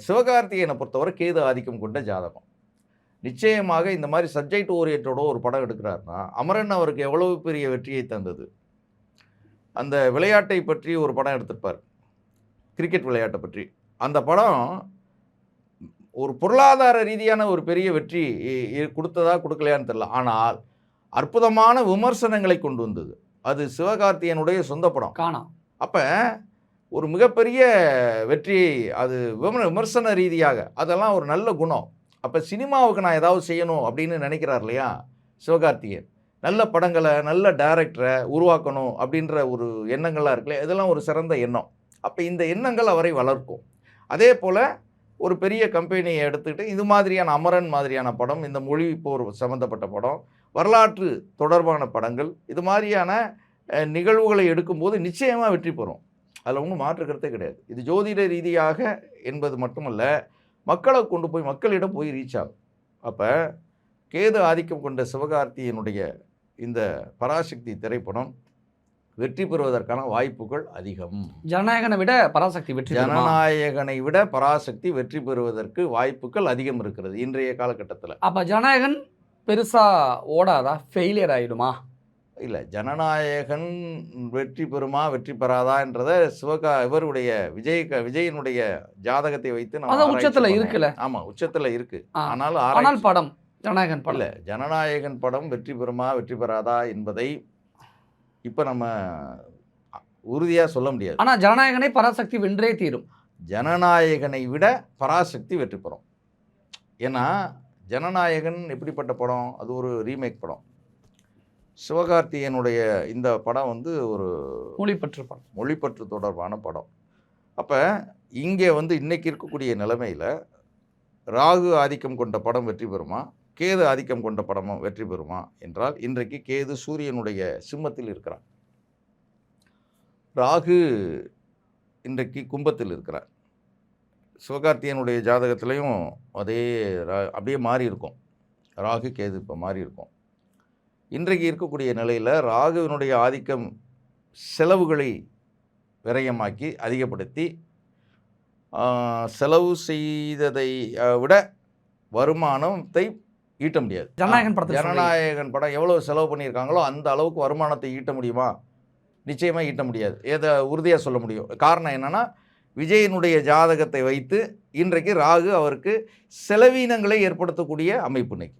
சிவகார்த்திகேயனை பொறுத்தவரை கேது ஆதிக்கம் கொண்ட ஜாதகம். நிச்சயமாக இந்த மாதிரி சப்ஜெக்ட் ஓரியன்டோட ஒரு படம் எடுக்கிறாருன்னா, அமரன் அவருக்கு எவ்வளவு பெரிய வெற்றியை தந்தது. அந்த விளையாட்டை பற்றி ஒரு படம் எடுத்திருப்பார், கிரிக்கெட் விளையாட்டை பற்றி. அந்த படம் ஒரு பொருளாதார ரீதியான ஒரு பெரிய வெற்றி கொடுத்ததா கொடுக்கலையான்னு தெரியல. ஆனால் அற்புதமான விமர்சனங்களை கொண்டு வந்தது. அது சிவகார்த்திகேயனுடைய சொந்த படம். காணோம். அப்போ ஒரு மிகப்பெரிய வெற்றியை அது விமர்சன ரீதியாக அதெல்லாம் ஒரு நல்ல குணம். அப்போ சினிமாவுக்கு நான் ஏதாவது செய்யணும் அப்படின்னு நினைக்கிறார் இல்லையா சிவகார்த்திகேயன், நல்ல படங்களை நல்ல டைரக்டரை உருவாக்கணும் அப்படின்ற ஒரு எண்ணங்கள்லாம் இருக்குல்ல, இதெல்லாம் ஒரு சிறந்த எண்ணம். அப்போ இந்த எண்ணங்கள் அவரை வளர்க்கும். அதே போல் ஒரு பெரிய கம்பெனியை எடுத்துக்கிட்டு இது மாதிரியான அமரன் மாதிரியான படம், இந்த மொழி போர் சம்மந்தப்பட்ட படம், வரலாற்று தொடர்பான படங்கள், இது மாதிரியான நிகழ்வுகளை எடுக்கும்போது நிச்சயமாக வெற்றி பெறும். அதில் ஒன்றும் மாற்று கருத்தே கிடையாது. இது ஜோதிட ரீதியாக என்பது மட்டுமல்ல, மக்களை கொண்டு போய் மக்களிடம் போய் ரீச் ஆகும். அப்போ கேது ஆதிக்கம் கொண்ட சிவகார்த்திகேயனுடைய இந்த பராசக்தி திரைப்படம் வெற்றி பெறுவதற்கான வாய்ப்புகள் அதிகம். ஜனநாயகனை விட பராசக்தி வெற்றி ஜனநாயகனை விட பராசக்தி வெற்றி பெறுவதற்கு வாய்ப்புகள் அதிகம் இருக்கிறது இன்றைய காலகட்டத்தில். அப்போ ஜனநாயகன் பெருசாக ஓடாதா, ஃபெயிலியர் ஆகிடுமா? இல்லை, ஜனநாயகன் வெற்றி பெறுமா வெற்றி பெறாதா என்றதை இவருடைய விஜயனுடைய ஜாதகத்தை வைத்து நம்ம உச்சத்தில் இருக்குல்ல. ஆமாம், உச்சத்தில் இருக்கு. ஆனால் படம் ஜனநாயகன் படம் இல்லை, ஜனநாயகன் படம் வெற்றி பெறுமா வெற்றி பெறாதா என்பதை இப்போ நம்ம உறுதியாக சொல்ல முடியாது. ஆனால் ஜனநாயகனை பராசக்தி வென்றே தீரும். ஜனநாயகனை விட பராசக்தி வெற்றி பெறும். ஏன்னா ஜனநாயகன் எப்படிப்பட்ட படம்? அது ஒரு ரீமேக் படம். சிவகார்த்திகேயனுடைய இந்த படம் வந்து ஒரு மொழிப்பற்று தொடர்பான படம். அப்போ இங்கே வந்து இன்றைக்கி இருக்கக்கூடிய நிலைமையில் ராகு ஆதிக்கம் கொண்ட படம் வெற்றி பெறுமா, கேது ஆதிக்கம் கொண்ட படமும் வெற்றி பெறுமா என்றால், இன்றைக்கு கேது சூரியனுடைய சிம்மத்தில் இருக்கிறார், ராகு இன்றைக்கு கும்பத்தில் இருக்கிறார். சிவகார்த்திகேயனுடைய ஜாதகத்திலையும் அதே அப்படியே மாறி இருக்கும். ராகு கேது இப்போ மாறி இருக்கும். இன்றைக்கு இருக்கக்கூடிய நிலையில் ராகுவினுடைய ஆதிக்கம் செலவுகளை விரயமாக்கி அதிகப்படுத்தி, செலவு செய்ததை விட வருமானத்தை ஈட்ட முடியாது. ஜனநாயகன் படம் எவ்வளோ செலவு பண்ணியிருக்காங்களோ அந்த அளவுக்கு வருமானத்தை ஈட்ட முடியுமா? நிச்சயமாக ஈட்ட முடியாது. எதை உறுதியாக சொல்ல முடியும்? காரணம் என்னென்னா, விஜயனுடைய ஜாதகத்தை வைத்து இன்றைக்கு ராகு அவருக்கு செலவீனங்களை ஏற்படுத்தக்கூடிய அமைப்பு இன்னைக்கு.